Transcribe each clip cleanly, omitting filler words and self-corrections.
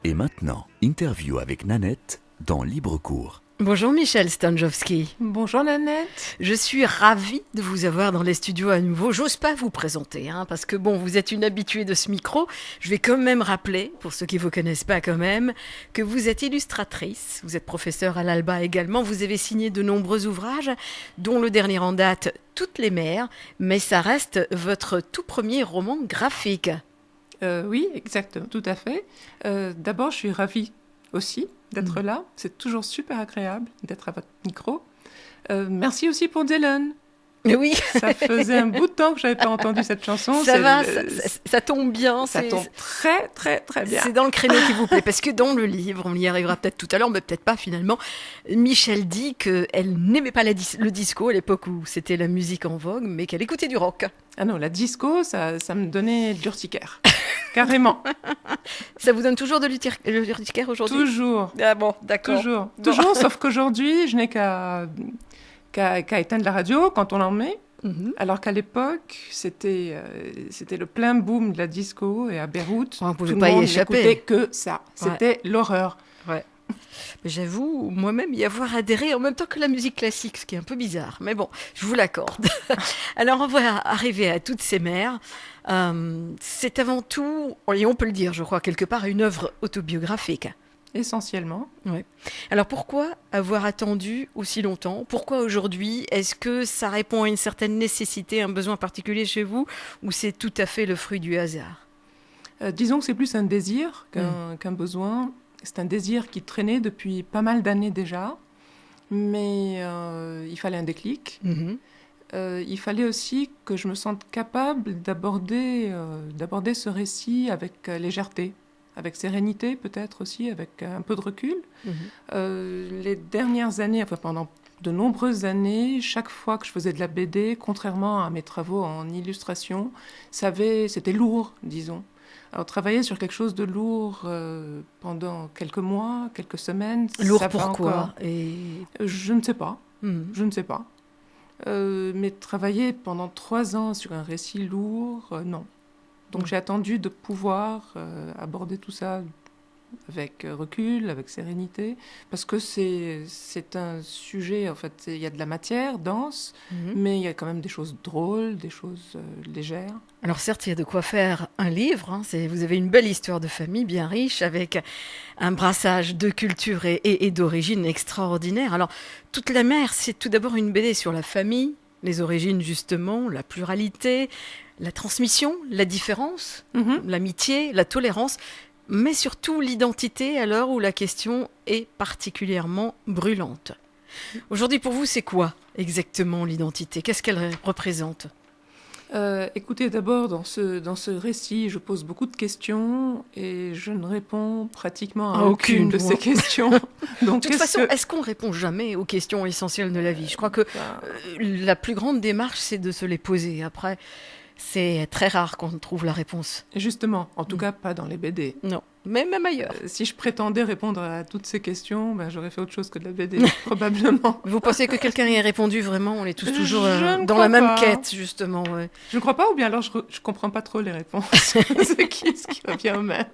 Et maintenant, interview avec Nanette dans Libre Cours. Bonjour Michel Stanjowski. Bonjour Nanette. Je suis ravie de vous avoir dans les studios à nouveau. J'ose pas vous présenter, parce que bon, vous êtes une habituée de ce micro. Je vais quand même rappeler, pour ceux qui ne vous connaissent pas quand même, que vous êtes illustratrice, vous êtes professeure à l'Alba également, vous avez signé de nombreux ouvrages, dont le dernier en date, Toutes les mères, mais ça reste votre tout premier roman graphique. Oui, exactement, tout à fait. D'abord, je suis ravie aussi d'être là. C'est toujours super agréable d'être à votre micro. Merci aussi pour Dylan. Oui. Ça faisait un bout de temps que je n'avais pas entendu cette chanson. Ça tombe bien. Ça tombe très, très, très bien. C'est dans le créneau qui vous plaît. Parce que dans le livre, on y arrivera peut-être tout à l'heure, mais peut-être pas finalement, Michel dit qu'elle n'aimait pas le disco à l'époque où c'était la musique en vogue, mais qu'elle écoutait du rock. Ah non, la disco, ça me donnait de l'urticaire. Carrément. Ça vous donne toujours de l'urticaire aujourd'hui ? Toujours. Ah bon, d'accord. Toujours, sauf qu'aujourd'hui, je n'ai qu'à éteindre la radio quand on en met. Alors qu'à l'époque, c'était le plein boom de la disco et à Beyrouth, on pouvait tout pas le monde y échapper. n'écoutait que ça. C'était l'horreur. Ouais. J'avoue, moi-même, y avoir adhéré en même temps que la musique classique, ce qui est un peu bizarre. Mais bon, je vous l'accorde. Alors, on va arriver à Toutes ces mères. C'est avant tout, et on peut le dire, je crois, quelque part, une œuvre autobiographique. Essentiellement. Ouais. Alors, pourquoi avoir attendu aussi longtemps ? Pourquoi aujourd'hui ? Est-ce que ça répond à une certaine nécessité, un besoin particulier chez vous, ou c'est tout à fait le fruit du hasard ? Disons que c'est plus un désir qu'un besoin. C'est un désir qui traînait depuis pas mal d'années déjà, mais il fallait un déclic. Il fallait aussi que je me sente capable d'aborder ce récit avec légèreté, avec sérénité peut-être aussi, avec un peu de recul. Les dernières années, enfin pendant de nombreuses années, chaque fois que je faisais de la BD, contrairement à mes travaux en illustration, c'était lourd, disons. Alors, travailler sur quelque chose de lourd pendant quelques mois, quelques semaines... Lourd ça pourquoi Je ne sais pas. Je ne sais pas. Mais travailler pendant 3 ans sur un récit lourd, non. Donc j'ai attendu de pouvoir aborder tout ça avec recul, avec sérénité, parce que c'est un sujet, en fait, il y a de la matière dense, mais il y a quand même des choses drôles, des choses légères. Alors certes, il y a de quoi faire un livre, vous avez une belle histoire de famille bien riche, avec un brassage de culture et d'origine extraordinaire. Alors, Toute la mère, c'est tout d'abord une BD sur la famille, les origines justement, la pluralité, la transmission, la différence, l'amitié, la tolérance, mais surtout l'identité à l'heure où la question est particulièrement brûlante. Aujourd'hui, pour vous, c'est quoi exactement l'identité ? Qu'est-ce qu'elle représente ? Écoutez, d'abord, dans ce récit, je pose beaucoup de questions et je ne réponds pratiquement à aucune de ces questions. Donc, de toute façon, est-ce qu'on répond jamais aux questions essentielles de la vie ? Je crois que la plus grande démarche, c'est de se les poser. Après, c'est très rare qu'on trouve la réponse. Justement, en tout cas pas dans les BD. Non, mais même ailleurs. Si je prétendais répondre à toutes ces questions, j'aurais fait autre chose que de la BD, probablement. Vous pensez que quelqu'un y ait répondu vraiment ? On est toujours dans la même quête, justement. Ouais. Je ne crois pas, ou bien alors je ne comprends pas trop les réponses. C'est ce qui revient au même.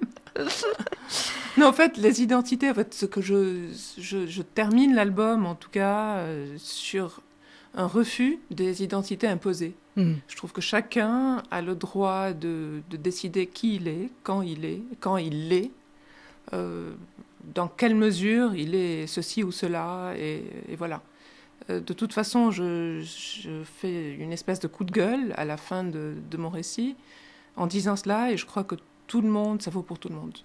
Non, en fait, les identités, en fait, ce que je termine l'album, en tout cas, sur un refus des identités imposées. Je trouve que chacun a le droit de décider qui il est, quand il l'est, dans quelle mesure il est ceci ou cela, et voilà. De toute façon, je fais une espèce de coup de gueule à la fin de mon récit en disant cela, et je crois que tout le monde, ça vaut pour tout le monde.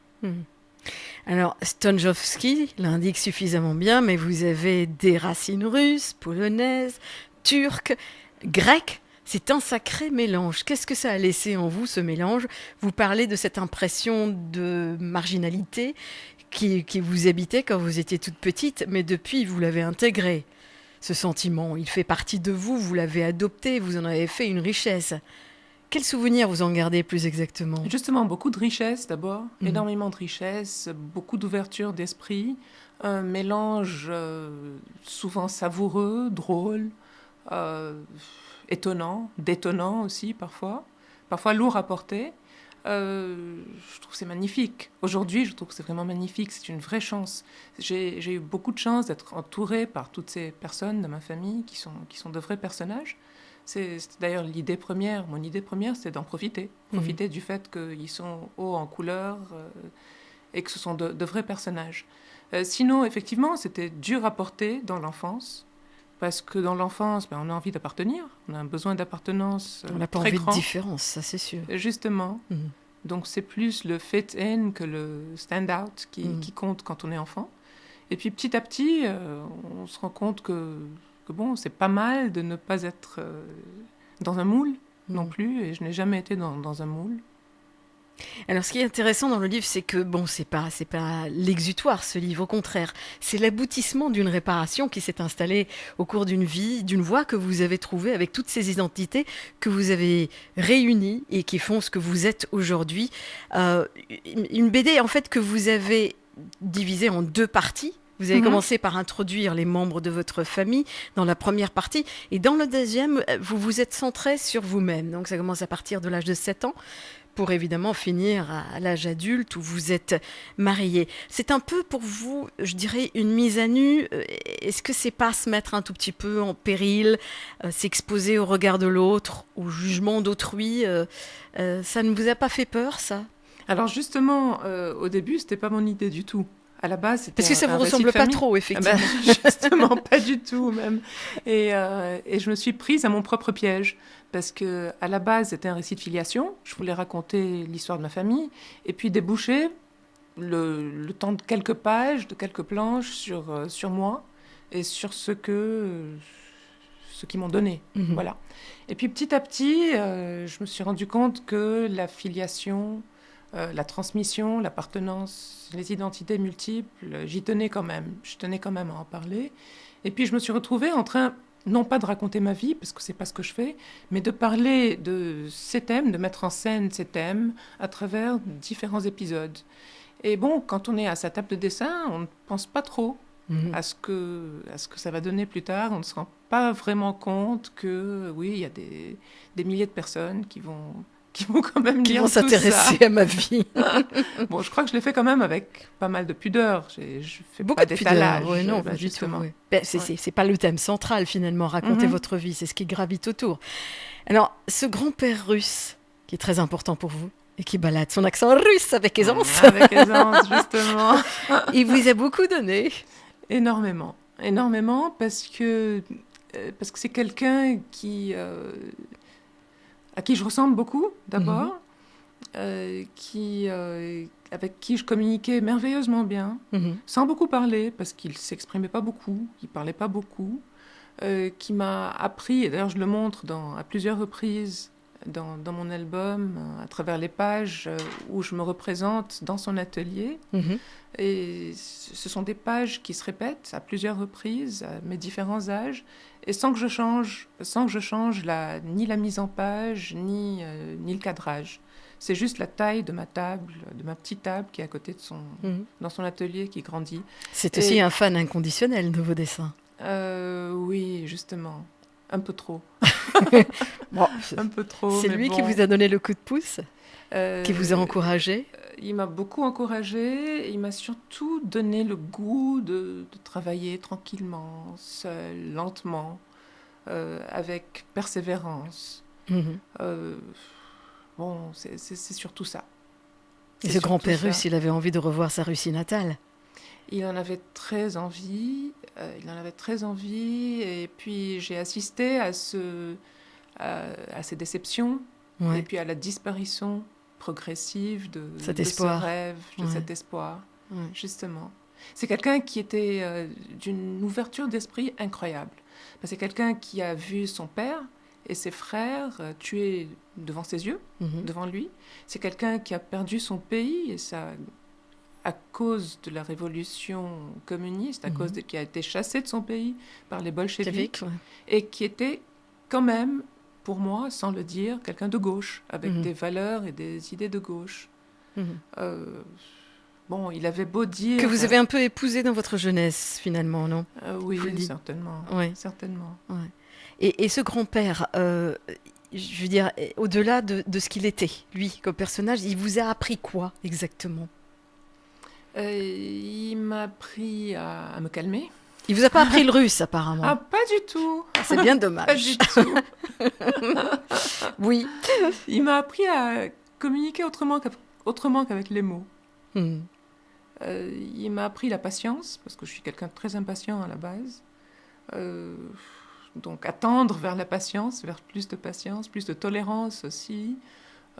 Alors, Stanjowski l'indique suffisamment bien, mais vous avez des racines russes, polonaises, turques, grecques. C'est un sacré mélange. Qu'est-ce que ça a laissé en vous, ce mélange ? Vous parlez de cette impression de marginalité qui vous habitait quand vous étiez toute petite, mais depuis, vous l'avez intégré, ce sentiment. Il fait partie de vous, vous l'avez adopté, vous en avez fait une richesse. Quels souvenirs vous en gardez plus exactement ? Justement, beaucoup de richesse d'abord, énormément de richesse, beaucoup d'ouverture d'esprit, un mélange souvent savoureux, drôle, étonnant, détonnant aussi parfois lourd à porter. Je trouve que c'est magnifique. Aujourd'hui, je trouve que c'est vraiment magnifique. C'est une vraie chance. J'ai eu beaucoup de chance d'être entourée par toutes ces personnes de ma famille qui sont de vrais personnages. C'est d'ailleurs l'idée première. Mon idée première, c'est d'en profiter. Profiter du fait qu'ils sont hauts en couleur et que ce sont de vrais personnages. Sinon, effectivement, c'était dur à porter dans l'enfance. Parce que dans l'enfance, on a envie d'appartenir. On a un besoin d'appartenance on n'a pas très envie grand. de différence, ça c'est sûr. Justement. Donc c'est plus le fit-in que le stand-out qui compte quand on est enfant. Et puis petit à petit, on se rend compte que bon, c'est pas mal de ne pas être dans un moule non plus. Et je n'ai jamais été dans un moule. Alors, ce qui est intéressant dans le livre, c'est que, bon, c'est pas l'exutoire, ce livre, au contraire. C'est l'aboutissement d'une réparation qui s'est installée au cours d'une vie, d'une voie que vous avez trouvée avec toutes ces identités que vous avez réunies et qui font ce que vous êtes aujourd'hui. Une BD, en fait, que vous avez divisée en 2 parties. Vous avez commencé par introduire les membres de votre famille dans la première partie. Et dans le deuxième, vous vous êtes centré sur vous-même. Donc, ça commence à partir de l'âge de 7 ans. Pour évidemment finir à l'âge adulte où vous êtes marié. C'est un peu pour vous, je dirais, une mise à nu. Est-ce que c'est pas se mettre un tout petit peu en péril, s'exposer au regard de l'autre, au jugement d'autrui ça ne vous a pas fait peur, ça? Alors justement, au début, c'était pas mon idée du tout. À la base, c'était parce que ça vous ressemble pas trop, effectivement. Justement, pas du tout même. Et je me suis prise à mon propre piège parce que à la base, c'était un récit de filiation. Je voulais raconter l'histoire de ma famille et puis déboucher le temps de quelques pages, de quelques planches sur moi et sur ce qu'ils m'ont donné. Voilà. Et puis petit à petit, je me suis rendu compte que la filiation, la transmission, l'appartenance, les identités multiples, j'y tenais quand même. Je tenais quand même à en parler. Et puis je me suis retrouvée en train, non pas de raconter ma vie, parce que c'est pas ce que je fais, mais de parler de ces thèmes, de mettre en scène ces thèmes à travers différents épisodes. Et bon, quand on est à sa table de dessin, on ne pense pas trop à ce que ça va donner plus tard. On ne se rend pas vraiment compte que, oui, il y a des milliers de personnes qui vont quand même lire tout ça. Qui vont s'intéresser à ma vie. Bon, je crois que je l'ai fait quand même avec pas mal de pudeur. Je fais beaucoup pas de d'étalage. Oui, non, justement. Oui. Ben, c'est pas le thème central, finalement, raconter votre vie. C'est ce qui gravite autour. Alors, ce grand-père russe, qui est très important pour vous, et qui balade son accent russe avec aisance. Avec aisance, justement. Il vous a beaucoup donné. Énormément. Énormément, parce que c'est quelqu'un à qui je ressemble beaucoup, d'abord, avec qui je communiquais merveilleusement bien, sans beaucoup parler, parce qu'il ne s'exprimait pas beaucoup, il ne parlait pas beaucoup, qui m'a appris, et d'ailleurs je le montre à plusieurs reprises dans mon album, à travers les pages où je me représente dans son atelier. Et ce sont des pages qui se répètent à plusieurs reprises, à mes différents âges, et sans que je change ni la mise en page, ni le cadrage. C'est juste la taille de ma table, de ma petite table qui est à côté dans son atelier, qui grandit. C'est aussi un fan inconditionnel de vos dessins. Oui, justement. Un peu trop. Bon, un peu trop. C'est lui qui vous a donné le coup de pouce, qui vous a encouragé. Il m'a beaucoup encouragé. Et il m'a surtout donné le goût de travailler tranquillement, seul, lentement, avec persévérance. Bon, c'est surtout ça. Et ce grand-père russe, il avait envie de revoir sa Russie natale. Il en avait très envie. Et puis j'ai assisté à ces déceptions, et puis à la disparition progressive de ce rêve, de cet espoir, justement. C'est quelqu'un qui était d'une ouverture d'esprit incroyable. C'est quelqu'un qui a vu son père et ses frères tués devant ses yeux, devant lui. C'est quelqu'un qui a perdu son pays, et ça, à cause de la révolution communiste, qui a été chassé de son pays par les bolcheviks, et qui était quand même, pour moi, sans le dire, quelqu'un de gauche, avec des valeurs et des idées de gauche. Bon, il avait beau dire... Que vous avez un peu épousé dans votre jeunesse, finalement, non? Oui, certainement. Ouais. Certainement. Ouais. Et ce grand-père, je veux dire, au-delà de ce qu'il était, lui, comme personnage, il vous a appris quoi exactement? Il m'a appris à me calmer. Il vous a pas appris le russe, apparemment. Ah, pas du tout. C'est bien Pas dommage. du tout. Oui. Il m'a appris à communiquer autrement qu'avec les mots. Hmm. Il m'a appris la patience, parce que je suis quelqu'un de très impatient à la base. Donc attendre vers la patience, vers plus de patience, plus de tolérance aussi.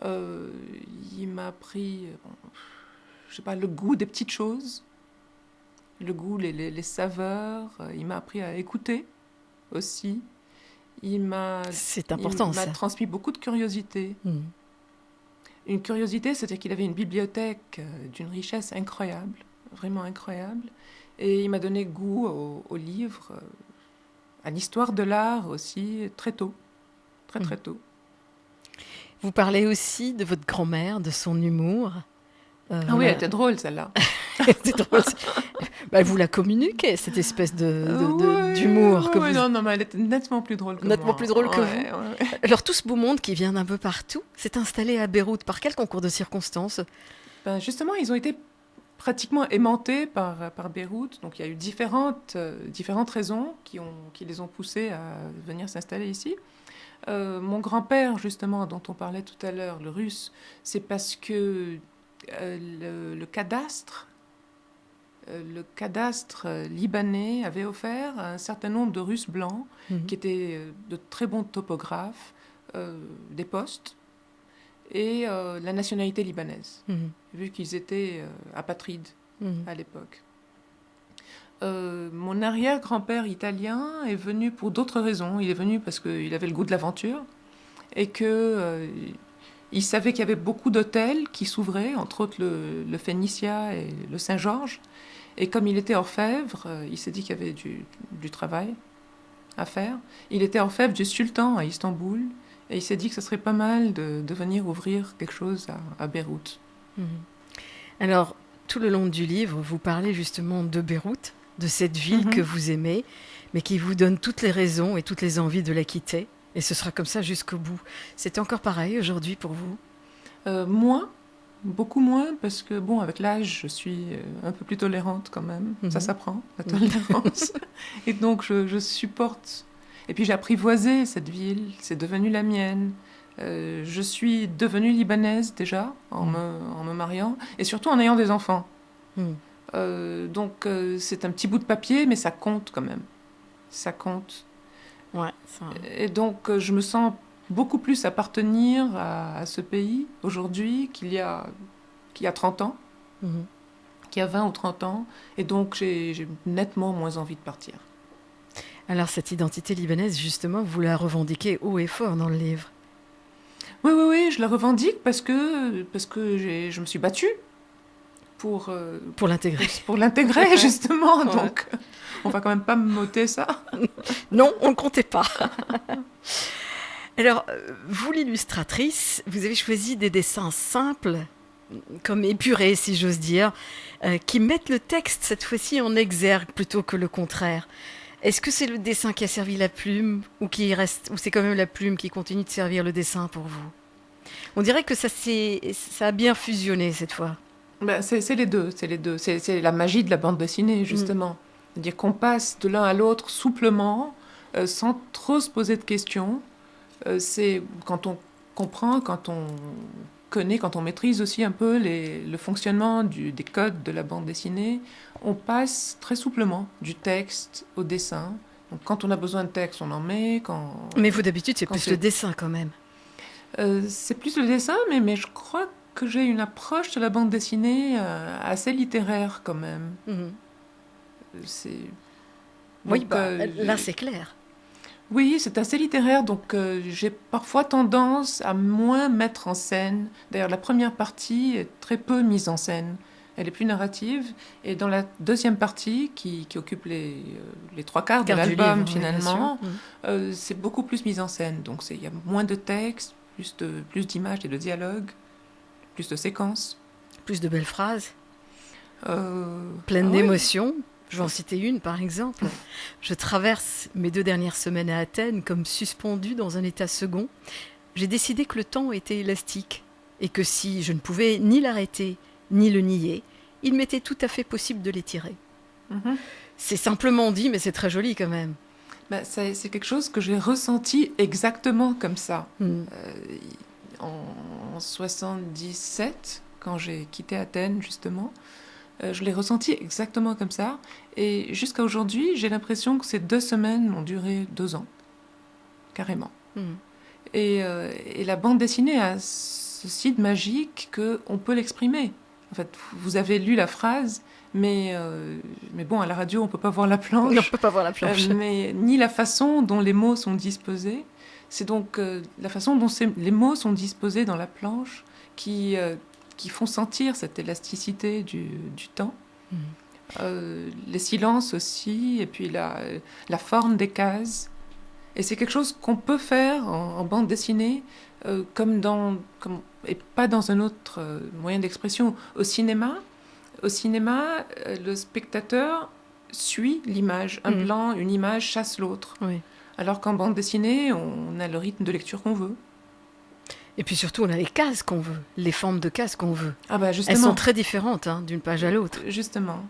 Il m'a appris, je sais pas, le goût des petites choses, le goût, les saveurs. Il m'a appris à écouter aussi. C'est important, il m'a ça. transmis beaucoup de curiosité. Hmm. Une curiosité, c'est-à-dire qu'il avait une bibliothèque d'une richesse incroyable, vraiment incroyable. Et il m'a donné goût aux livres, à l'histoire de l'art aussi, très tôt, très tôt. Vous parlez aussi de votre grand-mère, de son humour. Ah oui, elle était drôle, celle-là. C'est drôle. Bah, vous la communiquez, cette espèce d'humour que vous... Non, mais elle était nettement plus drôle que moi. Nettement plus drôle que vous. Ouais. Alors, tout ce beau monde qui vient d'un peu partout s'est installé à Beyrouth. Par quel concours de circonstances? Ben, justement, ils ont été pratiquement aimantés par Beyrouth. Donc, il y a eu différentes raisons qui les ont poussés à venir s'installer ici. Mon grand-père, justement, dont on parlait tout à l'heure, le russe, c'est parce que le cadastre libanais avait offert un certain nombre de Russes blancs qui étaient de très bons topographes, des postes et la nationalité libanaise, vu qu'ils étaient apatrides à l'époque. Mon arrière-grand-père italien est venu pour d'autres raisons. Il est venu parce qu'il avait le goût de l'aventure et que il savait qu'il y avait beaucoup d'hôtels qui s'ouvraient, entre autres le Phénicia et le Saint-Georges. Et comme il était orfèvre, il s'est dit qu'il y avait du travail à faire. Il était orfèvre du sultan à Istanbul et il s'est dit que ce serait pas mal de venir ouvrir quelque chose à Beyrouth. Alors, tout le long du livre, vous parlez justement de Beyrouth, de cette ville que vous aimez, mais qui vous donne toutes les raisons et toutes les envies de la quitter. Et ce sera comme ça jusqu'au bout. C'est encore pareil aujourd'hui pour vous? Moins, beaucoup moins, parce que, bon, avec l'âge, je suis un peu plus tolérante quand même. Ça s'apprend, la tolérance. Et donc, je supporte. Et puis, j'ai apprivoisé cette ville. C'est devenu la mienne. Je suis devenue libanaise déjà, en me mariant, et surtout en ayant des enfants. Donc, c'est un petit bout de papier, mais ça compte quand même. Ça compte. Ouais, Et donc, je me sens beaucoup plus appartenir à ce pays aujourd'hui qu'il y a 30 ans, qu'il y a 20 ou 30 ans. Et donc, j'ai nettement moins envie de partir. Alors, cette identité libanaise, justement, vous la revendiquez haut et fort dans le livre. Oui, je la revendique parce que je me suis battue pour l'intégrer. Pour l'intégrer, justement. Ouais. Donc, on va quand même pas m'ôter ça. Non, on ne comptait pas. Alors, vous, l'illustratrice, vous avez choisi des dessins simples, comme épurés, si j'ose dire, qui mettent le texte, cette fois-ci, en exergue plutôt que le contraire. Est-ce que c'est le dessin qui a servi la plume ou c'est quand même la plume qui continue de servir le dessin pour vous? On dirait que ça a bien fusionné cette fois. Ben, c'est les deux. C'est la magie de la bande dessinée, justement. C'est-à-dire qu'on passe de l'un à l'autre souplement, sans trop se poser de questions. C'est quand on comprend, quand on connaît, quand on maîtrise aussi un peu le fonctionnement des codes de la bande dessinée, on passe très souplement du texte au dessin. Donc, quand on a besoin de texte, on en met. Mais vous, d'habitude, c'est plus le dessin quand même. C'est plus le dessin, mais je crois que j'ai une approche de la bande dessinée assez littéraire quand même. Oui, là c'est clair. Oui, c'est assez littéraire, donc j'ai parfois tendance à moins mettre en scène. D'ailleurs, la première partie est très peu mise en scène. Elle est plus narrative. Et dans la deuxième partie, qui occupe les 3/4 de l'album, finalement, c'est beaucoup plus mise en scène. Donc il y a moins de texte, plus d'images et de dialogues, plus de séquences. Plus de belles phrases. Pleines d'émotions. Je vais en citer une, par exemple. Je traverse mes 2 dernières semaines à Athènes comme suspendue dans un état second. j'ai décidé que le temps était élastique et que si je ne pouvais ni l'arrêter ni le nier, il m'était tout à fait possible de l'étirer. Mhm. C'est simplement dit, mais c'est très joli quand même. C'est quelque chose que j'ai ressenti exactement comme ça. En 77, quand j'ai quitté Athènes, justement, je l'ai ressenti exactement comme ça. Et jusqu'à aujourd'hui, j'ai l'impression que ces 2 semaines ont duré 2 ans, carrément. Et la bande dessinée a ceci de magique qu'on peut l'exprimer. En fait, vous avez lu la phrase, mais bon, à la radio, on ne peut pas voir la planche. Non, on ne peut pas voir la planche. Mais ni la façon dont les mots sont disposés. C'est donc la façon dont les mots sont disposés dans la planche qui font sentir cette élasticité du temps. Les silences aussi, et puis la forme des cases. Et c'est quelque chose qu'on peut faire en bande dessinée, et pas dans un autre moyen d'expression. Au cinéma, le spectateur suit l'image. Un plan, une image chasse l'autre. Oui. Alors qu'en bande dessinée, on a le rythme de lecture qu'on veut. Et puis surtout, on a les cases qu'on veut, les formes de cases qu'on veut. Ah bah justement. Elles sont très différentes d'une page à l'autre. Justement.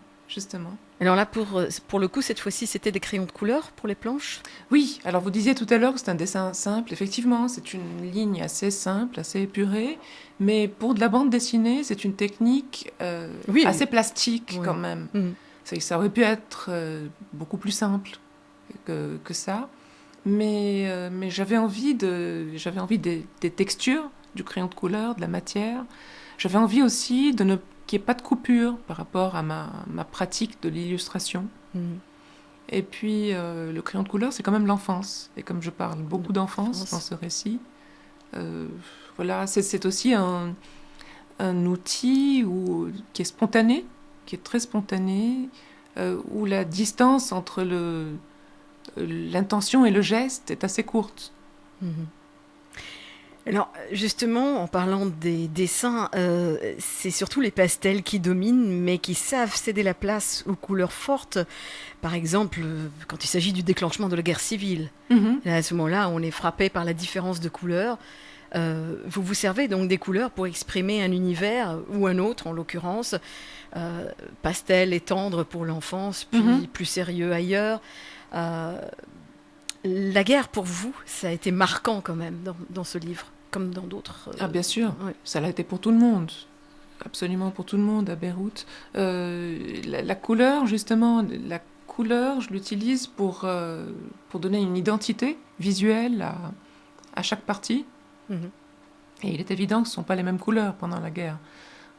Alors là, pour le coup, cette fois-ci, c'était des crayons de couleur pour les planches ? Oui, alors vous disiez tout à l'heure que c'est un dessin simple. Effectivement, c'est une ligne assez simple, assez épurée. Mais pour de la bande dessinée, c'est une technique assez plastique quand même. Ça aurait pu être beaucoup plus simple que ça. Mais j'avais envie des textures, du crayon de couleur, de la matière. J'avais envie aussi qu'il n'y ait pas de coupure par rapport à ma pratique de l'illustration. Et puis, le crayon de couleur, c'est quand même l'enfance. Et comme je parle beaucoup d'enfance dans ce récit, voilà, c'est aussi un outil qui est spontané, qui est très spontané, où la distance entre l'intention et le geste est assez courte. Alors, justement, en parlant des dessins, c'est surtout les pastels qui dominent, mais qui savent céder la place aux couleurs fortes. Par exemple, quand il s'agit du déclenchement de la guerre civile. Là, à ce moment-là, on est frappé par la différence de couleurs. Vous vous servez donc des couleurs pour exprimer un univers ou un autre, en l'occurrence. Pastel et tendre pour l'enfance, puis plus sérieux ailleurs. La guerre, pour vous, ça a été marquant quand même dans ce livre, comme dans d'autres. Ah bien sûr, ouais. Ça l'a été pour tout le monde, absolument pour tout le monde à Beyrouth. La couleur, justement, je l'utilise pour donner une identité visuelle à chaque partie. Et il est évident que ce ne sont pas les mêmes couleurs pendant la guerre.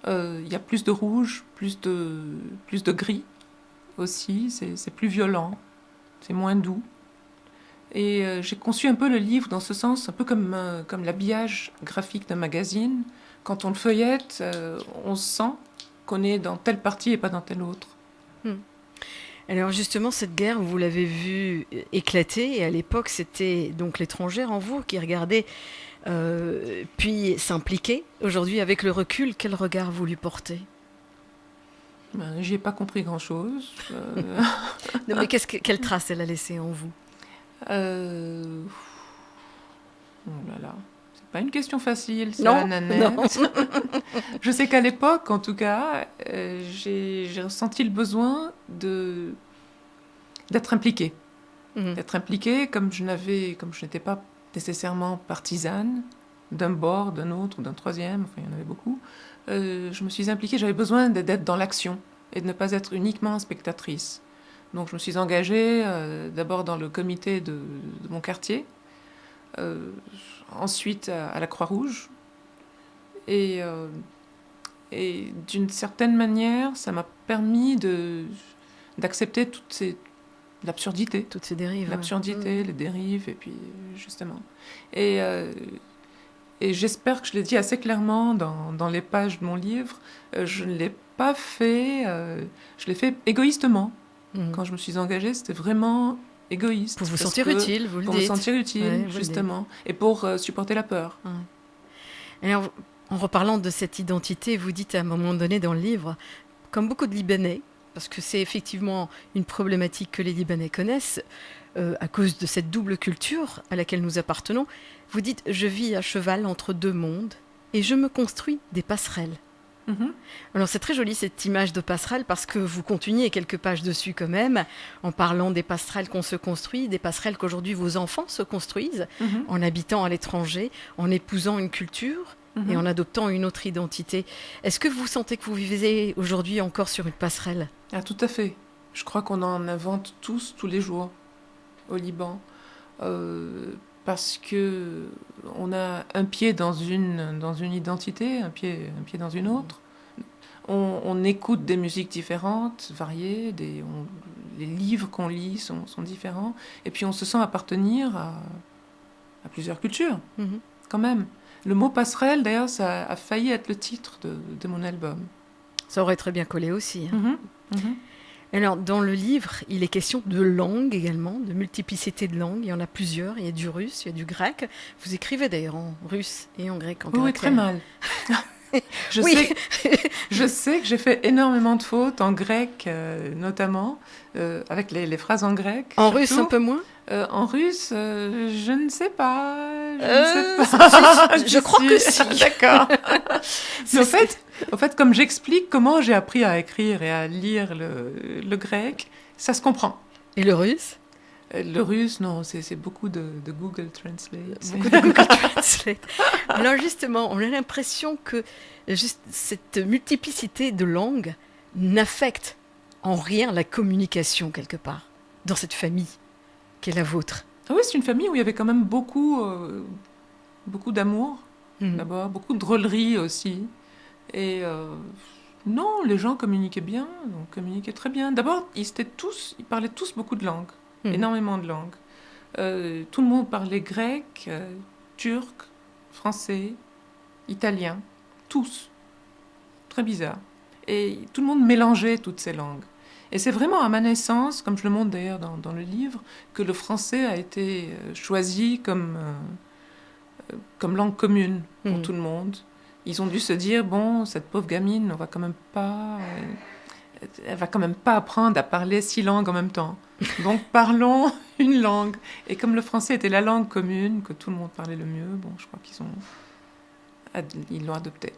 Il y a plus de rouge, plus de gris aussi, c'est plus violent, c'est moins doux. Et j'ai conçu un peu le livre dans ce sens, un peu comme l'habillage graphique d'un magazine. Quand on le feuillette, on sent qu'on est dans telle partie et pas dans telle autre. Alors justement, cette guerre, vous l'avez vue éclater, et à l'époque, c'était donc l'étrangère en vous qui regardait, puis s'impliquait. Aujourd'hui, avec le recul, quel regard vous lui portez ? J'y ai pas compris grand-chose. Non, mais quelle trace elle a laissée en vous ? Oh là là, c'est pas une question facile, ça, non, Nanette. Non. Je sais qu'à l'époque, en tout cas, j'ai ressenti le besoin d'être impliquée. D'être impliquée comme je n'étais pas nécessairement partisane d'un bord, d'un autre ou d'un troisième, enfin il y en avait beaucoup. Je me suis impliquée, j'avais besoin d'être dans l'action et de ne pas être uniquement spectatrice. Donc je me suis engagée d'abord dans le comité de mon quartier, ensuite à la Croix-Rouge. Et d'une certaine manière, ça m'a permis d'accepter l'absurdité. Toutes ces dérives. L'absurdité, les dérives, et puis justement. Et j'espère que je l'ai dit assez clairement dans les pages de mon livre. Je ne l'ai pas fait, je l'ai fait égoïstement. Quand je me suis engagée, c'était vraiment égoïste. Pour vous sentir utile, vous le dites. Pour me sentir utile, justement. Et pour supporter la peur. Alors, en reparlant de cette identité, vous dites à un moment donné dans le livre, comme beaucoup de Libanais, parce que c'est effectivement une problématique que les Libanais connaissent à cause de cette double culture à laquelle nous appartenons. Vous dites, je vis à cheval entre deux mondes et je me construis des passerelles. Alors c'est très joli cette image de passerelle parce que vous continuez quelques pages dessus quand même en parlant des passerelles qu'on se construit, des passerelles qu'aujourd'hui vos enfants se construisent en habitant à l'étranger, en épousant une culture et en adoptant une autre identité. Est-ce que vous sentez que vous vivez aujourd'hui encore sur une passerelle ? Ah, tout à fait. Je crois qu'on en invente tous les jours au Liban parce que on a un pied dans une identité, un pied dans une autre. On écoute des musiques différentes, variées, les livres qu'on lit sont différents, et puis on se sent appartenir à plusieurs cultures, quand même. Le mot passerelle, d'ailleurs, ça a failli être le titre de mon album. Ça aurait très bien collé aussi. Alors, dans le livre, il est question de langue également, de multiplicité de langues. Il y en a plusieurs. Il y a du russe, il y a du grec. Vous écrivez d'ailleurs en russe et en grec. Oui, très mal. Je sais que j'ai fait énormément de fautes en grec, notamment, avec les phrases en grec. En surtout. russe, un peu moins En russe, je ne sais pas. Je crois que si. D'accord. En fait, comme j'explique comment j'ai appris à écrire et à lire le grec, ça se comprend. Et le russe ? Le russe, non, c'est beaucoup de Google Translate. Beaucoup de Google Translate. Alors justement, on a l'impression que juste cette multiplicité de langues n'affecte en rien la communication quelque part, dans cette famille qu'est la vôtre. Ah oui, c'est une famille où il y avait quand même beaucoup d'amour, d'abord, beaucoup de drôlerie aussi. Et non, les gens communiquaient bien, donc communiquaient très bien. D'abord, ils parlaient tous beaucoup de langues. Énormément de langues. Tout le monde parlait grec, turc, français, italien, tous. Très bizarre. Et tout le monde mélangeait toutes ces langues. Et c'est vraiment à ma naissance, comme je le montre d'ailleurs dans le livre, que le français a été choisi comme langue commune pour tout le monde. Ils ont dû se dire, bon, cette pauvre gamine, elle va quand même pas apprendre à parler 6 langues en même temps. Donc parlons une langue. Et comme le français était la langue commune, que tout le monde parlait le mieux, bon, je crois qu'ils l'ont adopté.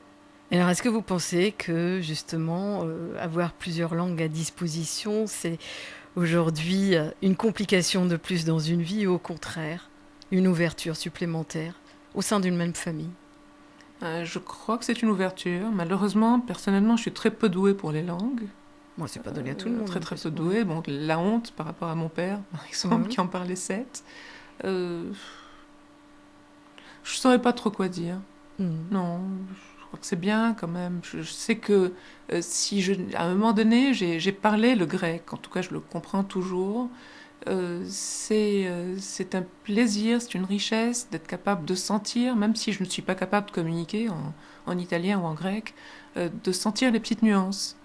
Alors, est-ce que vous pensez que, justement, avoir plusieurs langues à disposition, c'est aujourd'hui une complication de plus dans une vie, ou au contraire, une ouverture supplémentaire au sein d'une même famille ? Je crois que c'est une ouverture. Malheureusement, personnellement, je suis très peu douée pour les langues. Moi, c'est pas donné à tout le monde. Très peu douée. Bon, la honte par rapport à mon père, par exemple, qui en parlait 7. Je saurais pas trop quoi dire. Non, je crois que c'est bien quand même. Je sais que à un moment donné, j'ai parlé le grec, en tout cas je le comprends toujours. C'est un plaisir, c'est une richesse d'être capable de sentir, même si je ne suis pas capable de communiquer en italien ou en grec, de sentir les petites nuances,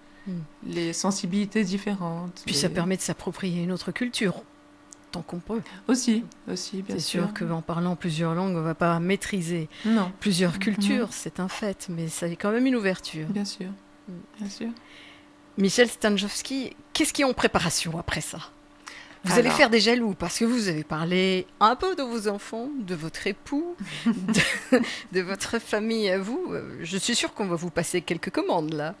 les sensibilités différentes. Puis ça permet de s'approprier une autre culture, tant qu'on peut. Aussi, bien sûr. C'est sûr qu'en parlant plusieurs langues, on ne va pas maîtriser plusieurs cultures, c'est un fait, mais ça est quand même une ouverture. Bien sûr, bien sûr. Michel Stanjowski, qu'est-ce qui est en préparation après ça ? Vous allez faire des jaloux parce que vous avez parlé un peu de vos enfants, de votre époux, de votre famille à vous. Je suis sûre qu'on va vous passer quelques commandes là.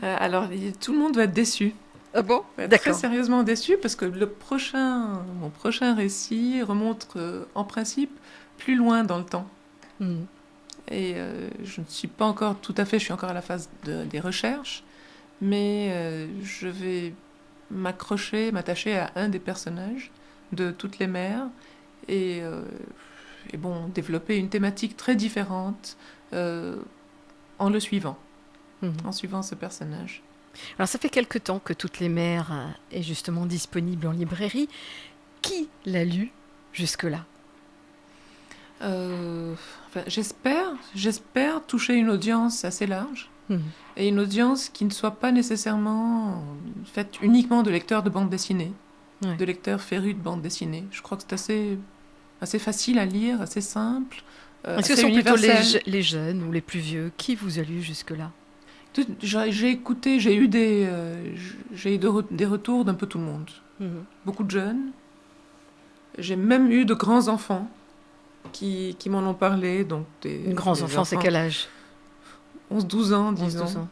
Alors, tout le monde va être déçu. Ah bon ? D'accord. Très sérieusement déçu parce que mon prochain récit remonte en principe plus loin dans le temps. Et je ne suis pas encore tout à fait, je suis encore à la phase des recherches, mais je vais m'attacher à un des personnages de Toutes les mères et bon, développer une thématique très différente en le suivant, en suivant ce personnage. Alors ça fait quelque temps que Toutes les mères est justement disponible en librairie. Qui l'a lu jusque-là ? J'espère toucher une audience assez large. Et une audience qui ne soit pas nécessairement faite uniquement de lecteurs de bande dessinée, de lecteurs férus de bande dessinée. Je crois que c'est assez facile à lire, assez simple. Est-ce que ce sont plutôt les jeunes ou les plus vieux ? Qui vous a lu jusque-là ? J'ai écouté, j'ai eu des retours d'un peu tout le monde. Beaucoup de jeunes. J'ai même eu de grands enfants qui m'en ont parlé. Donc grands enfants, c'est quel âge? 11-12 ans, disons. 11-12 ans,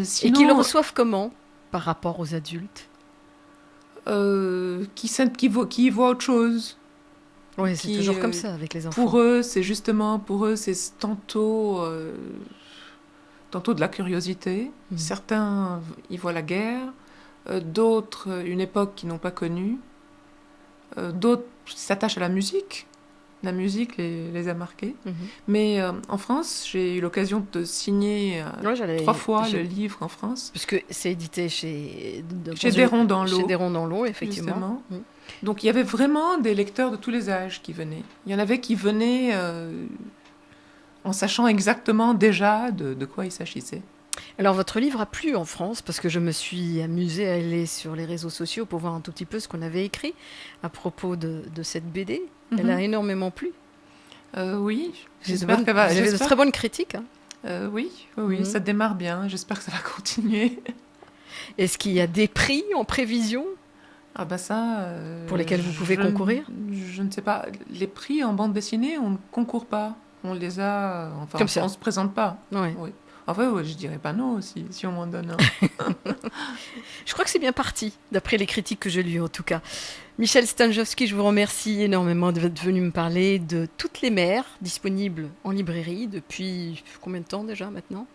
Sinon, et qui le reçoivent comment par rapport aux adultes? Qui voient autre chose. Oui, c'est toujours comme ça avec les enfants. Pour eux, c'est tantôt de la curiosité. Certains, ils voient la guerre. D'autres, une époque qu'ils n'ont pas connue. D'autres s'attachent à la musique. La musique les a marqués. Mais en France, j'ai eu l'occasion de signer 3 fois le livre en France. Puisque c'est édité chez Desronds dans l'eau. Chez Desronds dans l'eau, effectivement. Donc il y avait vraiment des lecteurs de tous les âges qui venaient. Il y en avait qui venaient en sachant exactement déjà de quoi il s'agissait. Alors votre livre a plu en France parce que je me suis amusée à aller sur les réseaux sociaux pour voir un tout petit peu ce qu'on avait écrit à propos de cette BD. Elle a énormément plu. Oui, j'espère qu'elle va. Vous avez de très bonnes critiques. Oui, ça démarre bien. J'espère que ça va continuer. Est-ce qu'il y a des prix en prévision? Ah bah ça... pour lesquels vous pouvez concourir? Je ne sais pas. Les prix en bande dessinée, on ne concourt pas. On les a... Enfin, comme ça. On ne se présente pas. Ouais. Oui. Enfin, je dirais pas non aussi, si on m'en donne un. Je crois que c'est bien parti, d'après les critiques que j'ai lues en tout cas. Michel Stanjowski, je vous remercie énormément d'être venu me parler de Toutes les mers, disponibles en librairie depuis combien de temps déjà maintenant?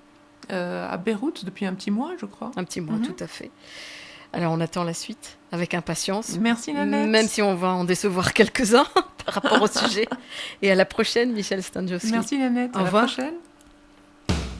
À Beyrouth, depuis un petit mois, je crois. Un petit mois, tout à fait. Alors on attend la suite avec impatience. Merci Nanette. Même si on va en décevoir quelques-uns par rapport au sujet. Et à la prochaine, Michel Stanjowski. Merci Nanette. Au revoir. À la prochaine.